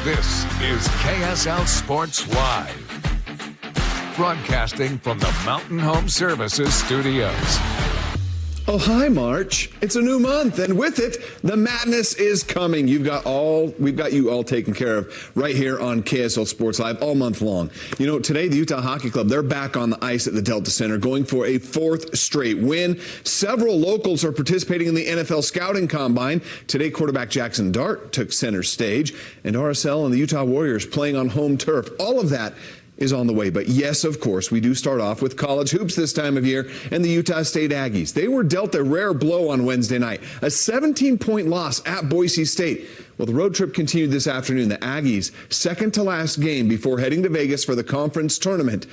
This is KSL Sports Live, broadcasting from the Mountain Home Services studios. Oh, hi, March. It's a new month, and with it, the madness is coming. We've got you all taken care of right here on KSL Sports Live all month long. You know, today, the Utah Hockey Club, they're back on the ice at the Delta Center, going for a fourth straight win. Several locals are participating in the NFL Scouting Combine. Today, quarterback Jackson Dart took center stage, and RSL and the Utah Warriors playing on home turf. All of that is on the way. But yes, of course, we do start off with college hoops this time of year and the Utah State Aggies. They were dealt a rare blow on Wednesday night, a 17-point loss at Boise State. Well, the road trip continued this afternoon. The Aggies, second to last game before heading to Vegas for the conference tournament.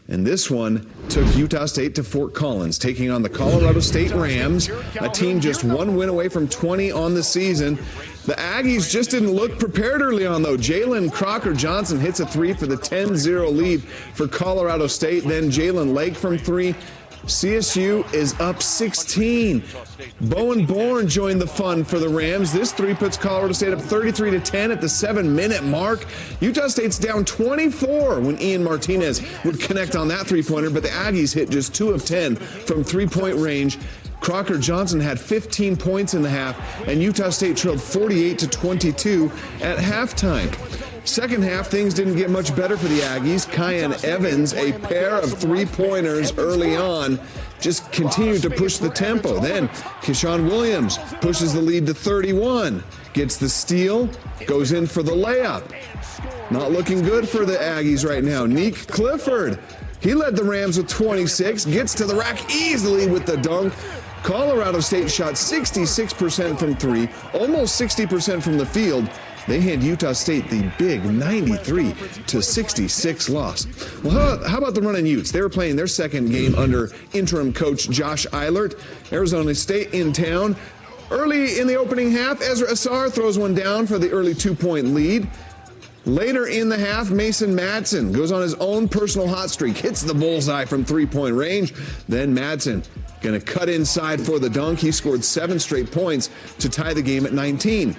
And this one took Utah State to Fort Collins, taking on the Colorado State Rams, a team just one win away from 20 on the season. The Aggies just didn't look prepared early on, though. Jalen Crocker-Johnson hits a three for the 10-0 lead for Colorado State. Then Jalen Lake from three. CSU is up 16. Bowen Bourne joined the fun for the Rams. This three puts Colorado State up 33-10 at the 7-minute mark. Utah State's down 24 when Ian Martinez would connect on that three-pointer, but the Aggies hit just 2 of 10 from three-point range. Crocker-Johnson had 15 points in the half, and Utah State trailed 48-22 at halftime. Second half, things didn't get much better for the Aggies. Kyan Evans, a pair of three-pointers early on, just continued to push the tempo. Then Keyshawn Williams pushes the lead to 31, gets the steal, goes in for the layup. Not looking good for the Aggies right now. Neek Clifford, he led the Rams with 26, gets to the rack easily with the dunk. Colorado State shot 66% from three, almost 60% from the field. They hand Utah State the big 93-66 loss. Well, how about the Runnin' Utes? They were playing their second game under interim coach Josh Eilert. Arizona State in town. Early in the opening half, Ezra Assar throws one down for the early 2-point lead. Later in the half, Mason Madsen goes on his own personal hot streak, hits the bullseye from three-point range. Then Madsen going to cut inside for the dunk. He scored 7 straight points to tie the game at 19.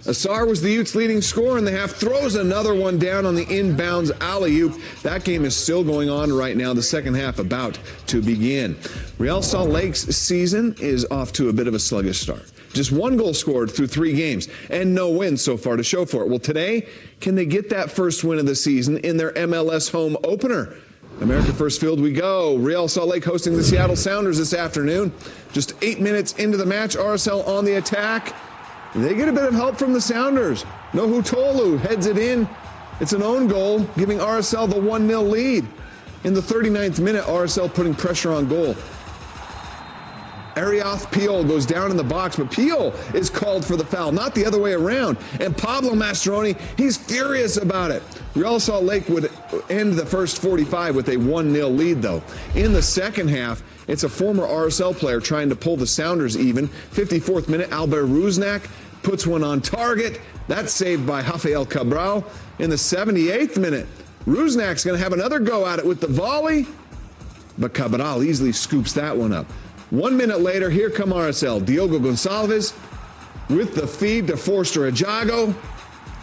Assar was the Utes' leading scorer in the half, throws another one down on the inbounds alley-oop. That game is still going on right now, the second half about to begin. Real Salt Lake's season is off to a bit of a sluggish start. Just 1 goal scored through 3 games and no wins so far to show for it. Well, today, can they get that first win of the season in their MLS home opener? America First Field we go. Real Salt Lake hosting the Seattle Sounders this afternoon. Just 8 minutes into the match, RSL on the attack. They get a bit of help from the Sounders. Nohutolu heads it in. It's an own goal, giving RSL the 1-0 lead. In the 39th minute, RSL putting pressure on goal. Arioth Peel goes down in the box, but Peel is called for the foul, not the other way around. And Pablo Mastroeni, he's furious about it. Real Salt Lake would end the first 45 with a 1-0 lead, though. In the second half, it's a former RSL player trying to pull the Sounders even. 54th minute, Albert Rusnak puts one on target. That's saved by Rafael Cabral. In the 78th minute, Rusnak's going to have another go at it with the volley, but Cabral easily scoops that one up. 1 minute later, here come RSL. Diogo Gonçalves with the feed to Forster Ajago.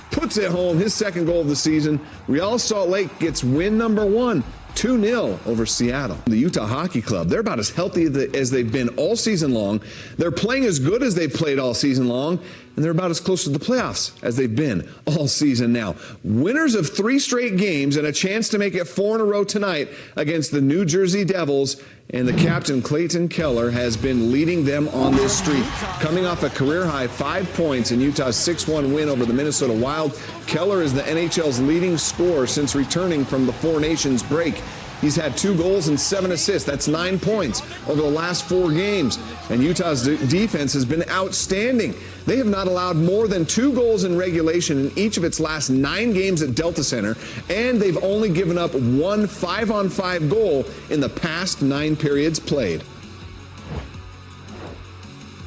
Puts it home, his second goal of the season. Real Salt Lake gets win number 1, 2-0 over Seattle. The Utah Hockey Club, they're about as healthy as they've been all season long. They're playing as good as they've played all season long. And they're about as close to the playoffs as they've been all season now. Winners of 3 straight games and a chance to make it 4 in a row tonight against the New Jersey Devils. And the captain, Clayton Keller, has been leading them on this streak. Coming off a career-high 5 points in Utah's 6-1 win over the Minnesota Wild, Keller is the NHL's leading scorer since returning from the Four Nations break. He's had 2 goals and 7 assists. That's 9 points over the last 4 games. And Utah's defense has been outstanding. They have not allowed more than 2 goals in regulation in each of its last 9 games at Delta Center, and they've only given up 1 5-on-5 goal in the past 9 periods played.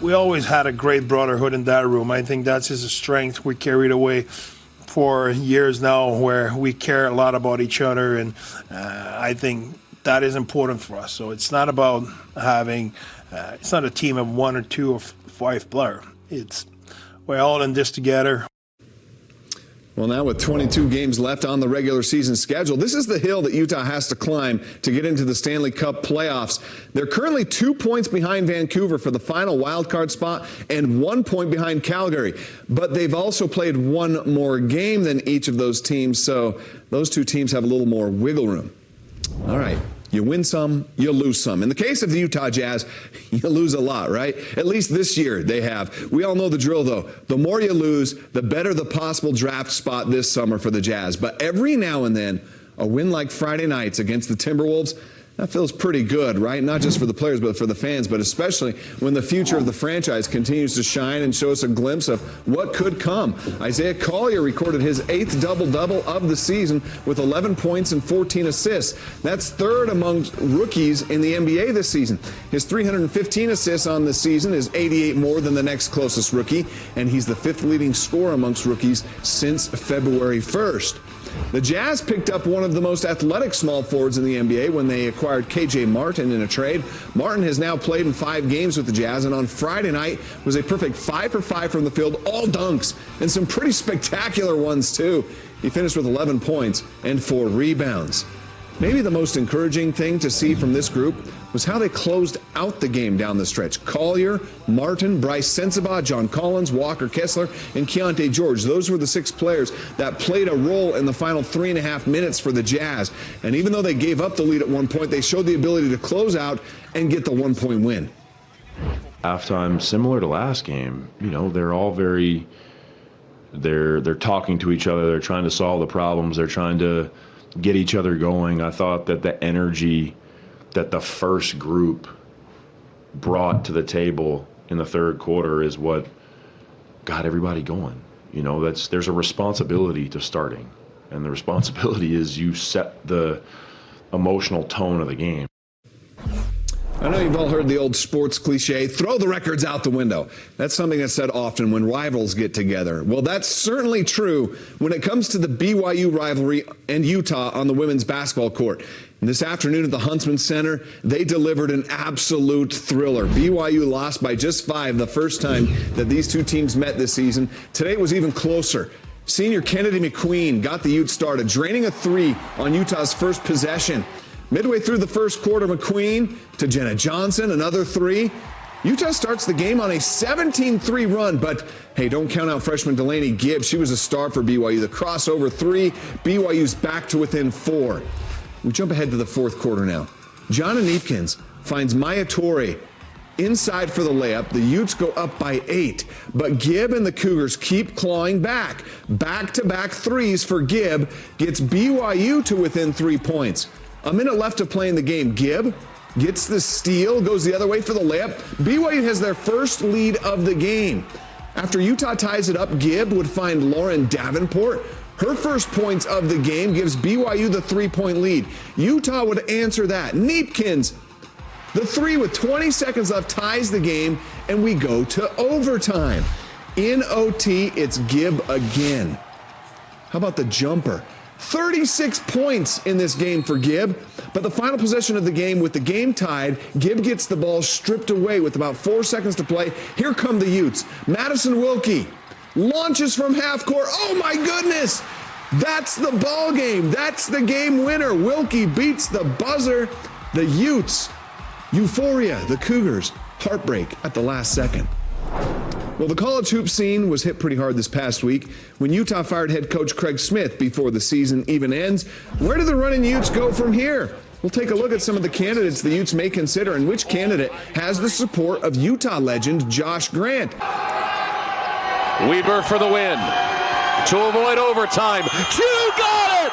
We always had a great brotherhood in that room. I think that's his strength. We carried away for years now where we care a lot about each other, and I think that is important for us. So it's not about having, it's not a team of 1 or 2 or 5 players. It's we're all in this together. Well, now with 22 games left on the regular season schedule, this is the hill that Utah has to climb to get into the Stanley Cup playoffs. They're currently 2 points behind Vancouver for the final wildcard spot and 1 point behind Calgary. But they've also played one more game than each of those teams, so those two teams have a little more wiggle room. All right. You win some, you lose some. In the case of the Utah Jazz, you lose a lot, right? At least this year they have. We all know the drill, though. The more you lose, the better the possible draft spot this summer for the Jazz. But every now and then, a win like Friday night's against the Timberwolves, that feels pretty good, right? Not just for the players, but for the fans, but especially when the future of the franchise continues to shine and show us a glimpse of what could come. Isaiah Collier recorded his 8th double-double of the season with 11 points and 14 assists. That's third among rookies in the NBA this season. His 315 assists on the season is 88 more than the next closest rookie, and he's the 5th leading scorer amongst rookies since February 1st. The Jazz picked up one of the most athletic small forwards in the NBA when they acquired KJ Martin in a trade. Martin has now played in 5 games with the Jazz, and on Friday night was a perfect 5 for 5 from the field, all dunks, and some pretty spectacular ones too. He finished with 11 points and 4 rebounds. Maybe the most encouraging thing to see from this group was how they closed out the game down the stretch. Collier, Martin, Bryce Sensabaugh, John Collins, Walker Kessler, and Keontae George. Those were the 6 players that played a role in the final 3.5 minutes for the Jazz. And even though they gave up the lead at one point, they showed the ability to close out and get the 1-point win. Halftime, similar to last game, they're all they're talking to each other. They're trying to solve the problems. They're trying to get each other going. I thought that the energy that the first group brought to the table in the third quarter is what got everybody going. There's a responsibility to starting, and the responsibility is you set the emotional tone of the game. I know you've all heard the old sports cliche, throw the records out the window. That's something that's said often when rivals get together. Well, that's certainly true when it comes to the BYU rivalry and Utah on the women's basketball court. And this afternoon at the Huntsman Center, they delivered an absolute thriller. BYU lost by just 5 the first time that these two teams met this season. Today it was even closer. Senior Kennedy McQueen got the Utes started, draining a 3 on Utah's first possession. Midway through the first quarter, McQueen to Jenna Johnson, another 3. Utah starts the game on a 17-3 run, but hey, don't count out freshman Delaney Gibbs. She was a star for BYU. The crossover 3, BYU's back to within 4. We jump ahead to the fourth quarter now. Jonna Neepkins finds Maya Torre inside for the layup. The Utes go up by 8, but Gibb and the Cougars keep clawing back. Back-to-back threes for Gibb gets BYU to within 3 points. A minute left to play in the game. Gibb gets the steal, goes the other way for the layup. BYU has their first lead of the game. After Utah ties it up, Gibb would find Lauren Davenport. Her first points of the game gives BYU the 3-point lead. Utah would answer that. Neepkins, the 3 with 20 seconds left, ties the game, and we go to overtime. In OT, it's Gibb again. How about the jumper? 36 points in this game for Gibb, but the final possession of the game with the game tied, Gibb gets the ball stripped away with about 4 seconds to play. Here come the Utes. Madison Wilkie launches from half court. Oh my goodness! That's the ball game. That's the game winner. Wilkie beats the buzzer. The Utes, euphoria. The Cougars, heartbreak at the last second. Well, the college hoop scene was hit pretty hard this past week when Utah fired head coach Craig Smith before the season even ends. Where do the running Utes go from here? We'll take a look at some of the candidates the Utes may consider and which candidate has the support of Utah legend Josh Grant. Weber for the win. To avoid overtime. Tew got it!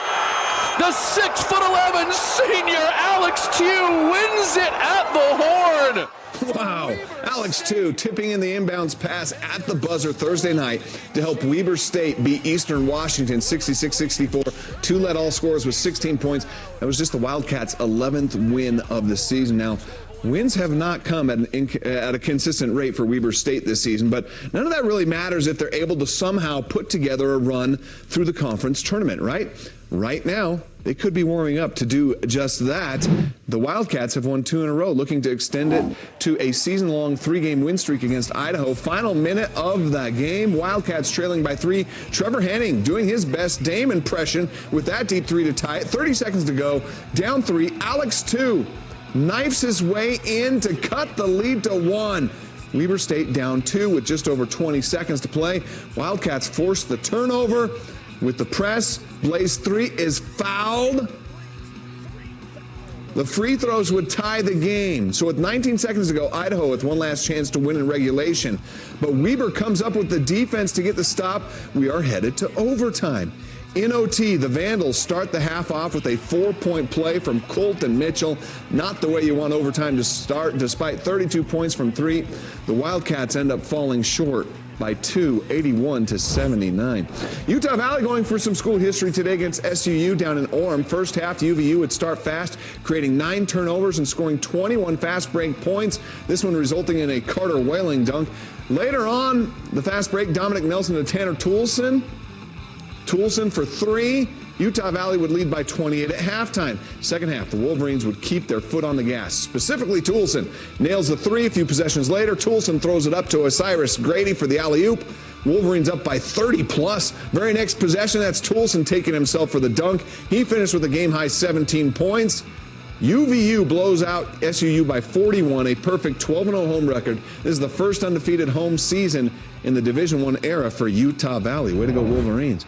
The 6'11" senior Alex Tew wins it at the horn. Wow. Alex Tew tipping in the inbounds pass at the buzzer Thursday night to help Weber State beat Eastern Washington 66-64. Tew led all scorers with 16 points. That was just the Wildcats' 11th win of the season. Now, Wins have not come at a consistent rate for Weber State this season, but none of that really matters if they're able to somehow put together a run through the conference tournament, right? Right now, they could be warming up to do just that. The Wildcats have won 2 in a row, looking to extend it to a season-long 3-game win streak against Idaho. Final minute of the game, Wildcats trailing by 3. Trevor Henning doing his best Dame impression with that deep 3 to tie it. 30 seconds to go, down 3. Alex 2 knifes his way in to cut the lead to 1. Weber State down 2 with just over 20 seconds to play. Wildcats force the turnover with the press. Blaze 3 is fouled. The free throws would tie the game. So with 19 seconds to go, Idaho with one last chance to win in regulation. But Weber comes up with the defense to get the stop. We are headed to overtime. In OT, the Vandals start the half off with a 4-point play from Colton Mitchell. Not the way you want overtime to start. Despite 32 points from 3, the Wildcats end up falling short by 2, 81-79. Utah Valley going for some school history today against SUU down in Orem. First half, UVU would start fast, creating 9 turnovers and scoring 21 fast break points. This one resulting in a Carter Whaling dunk. Later on, the fast break, Dominic Nelson to Tanner Toulson. Toulson for 3. Utah Valley would lead by 28 at halftime. Second half, the Wolverines would keep their foot on the gas. Specifically, Toulson nails the 3. A few possessions later, Toulson throws it up to Osiris Grady for the alley-oop. Wolverines up by 30+. Very next possession, that's Toulson taking himself for the dunk. He finished with a game-high 17 points. UVU blows out SUU by 41, a perfect 12-0 home record. This is the first undefeated home season in the Division I era for Utah Valley. Way to go, Wolverines.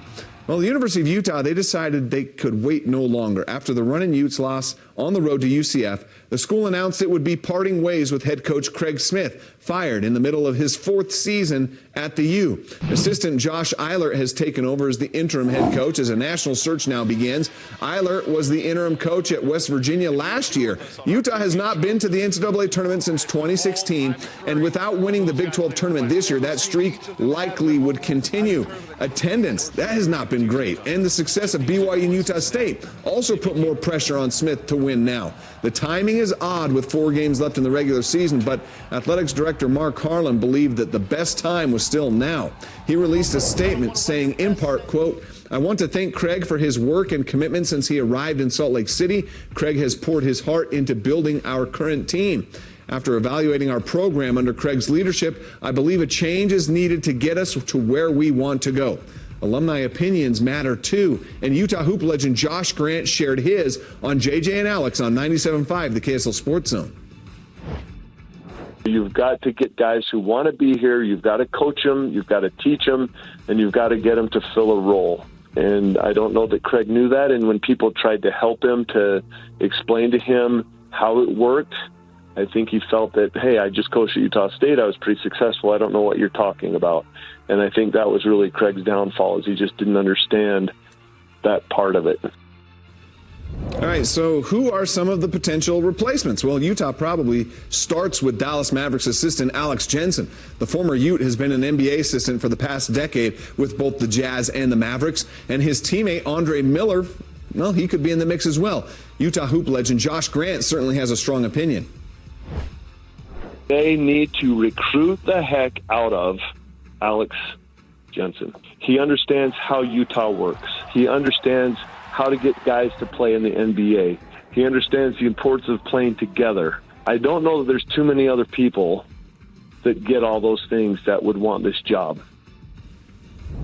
Well, the University of Utah, they decided they could wait no longer. After the Runnin' Utes loss on the road to UCF, the school announced it would be parting ways with head coach Craig Smith, fired in the middle of his 4th season at the U. Assistant Josh Eilert has taken over as the interim head coach as a national search now begins. Eilert was the interim coach at West Virginia last year. Utah has not been to the NCAA tournament since 2016, and without winning the Big 12 tournament this year, that streak likely would continue. Attendance, that has not been great, and the success of BYU and Utah State also put more pressure on Smith to win now. The timing is odd with 4 games left in the regular season, but athletics director Mark Harlan believed that the best time was still now. He released a statement saying, in part, quote, "I want to thank Craig for his work and commitment since he arrived in Salt Lake City. Craig has poured his heart into building our current team. After evaluating our program under Craig's leadership, I believe a change is needed to get us to where we want to go. Alumni opinions matter too." And Utah hoop legend Josh Grant shared his on JJ and Alex on 97.5, the KSL Sports Zone. You've got to get guys who want to be here. You've got to coach them. You've got to teach them, and you've got to get them to fill a role. And I don't know that Craig knew that. And when people tried to help him to explain to him how it worked, I think he felt that, hey, I just coached at Utah State. I was pretty successful. I don't know what you're talking about. And I think that was really Craig's downfall, is he just didn't understand that part of it. All right, so who are some of the potential replacements? Well, Utah probably starts with Dallas Mavericks assistant Alex Jensen. The former Ute has been an NBA assistant for the past decade with both the Jazz and the Mavericks. And his teammate, Andre Miller, well, he could be in the mix as well. Utah hoop legend Josh Grant certainly has a strong opinion. They need to recruit the heck out of Alex Jensen. He understands how Utah works. He understands how to get guys to play in the NBA. He understands the importance of playing together. I don't know that there's too many other people that get all those things that would want this job.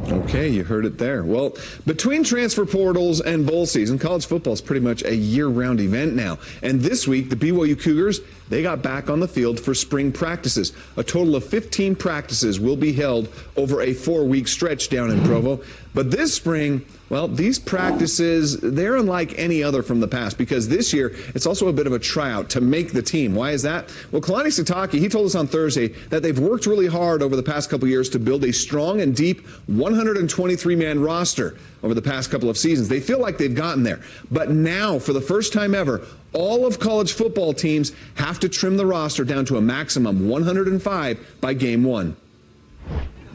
Okay, you heard it there. Well, between transfer portals and bowl season, college football is pretty much a year-round event now. And this week, the BYU Cougars, they got back on the field for spring practices. A total of 15 practices will be held over a 4-week stretch down in Provo. But this spring, well, these practices, they're unlike any other from the past, because this year it's also a bit of a tryout to make the team. Why is that? Well, Kalani Sitake, he told us on Thursday that they've worked really hard over the past couple years to build a strong and deep 123-man roster over the past couple of seasons. They feel like they've gotten there. But now, for the first time ever, all of college football teams have to trim the roster down to a maximum 105 by game 1.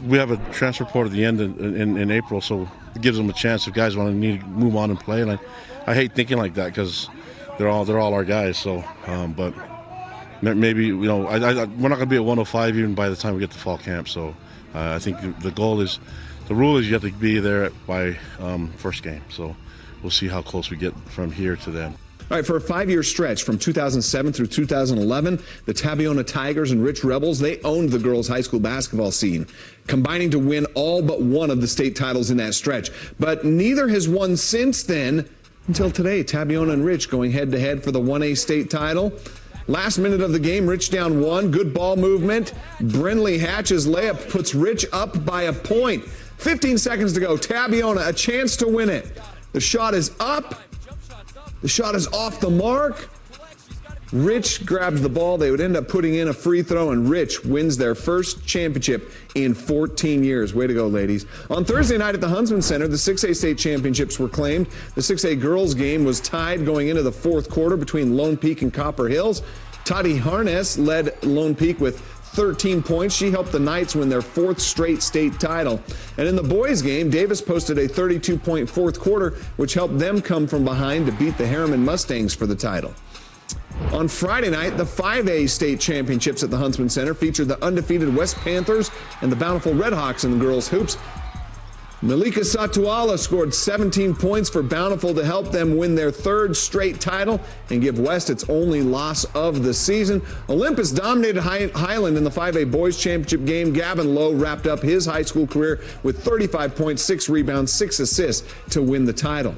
We have a transfer portal at the end in April, so it gives them a chance if guys want to need to move on and play. And I hate thinking like that, because they're all our guys. So, but maybe, we're not going to be at 105 even by the time we get to fall camp. So I think the rule is you have to be there by first game. So we'll see how close we get from here to then. All right, for a 5-year stretch from 2007 through 2011, the Tabiona Tigers and Rich Rebels, they owned the girls' high school basketball scene, combining to win all but one of the state titles in that stretch. But neither has won since then until today. Tabiona and Rich going head-to-head for the 1A state title. Last minute of the game, Rich down 1. Good ball movement. Brinley Hatch's layup puts Rich up by a point. 15 seconds to go. Tabiona, a chance to win it. The shot is up. The shot is off the mark. Rich grabs the ball. They would end up putting in a free throw, and Rich wins their first championship in 14 years. Way to go, ladies. On Thursday night at the Huntsman Center, the 6A state championships were claimed. The 6A girls game was tied going into the fourth quarter between Lone Peak and Copper Hills. Toddy Harness led Lone Peak with 13 points. She helped the Knights win their 4th straight state title. And in the boys game, Davis posted a 32-point fourth quarter, which helped them come from behind to beat the Harriman Mustangs for the title. On Friday night, the 5A state championships at the Huntsman Center featured the undefeated West Panthers and the Bountiful Redhawks in the girls' hoops. Malika Satuala scored 17 points for Bountiful to help them win their 3rd straight title and give West its only loss of the season. Olympus dominated Highland in the 5A boys championship game. Gavin Lowe wrapped up his high school career with 35 points, 6 rebounds, 6 assists to win the title.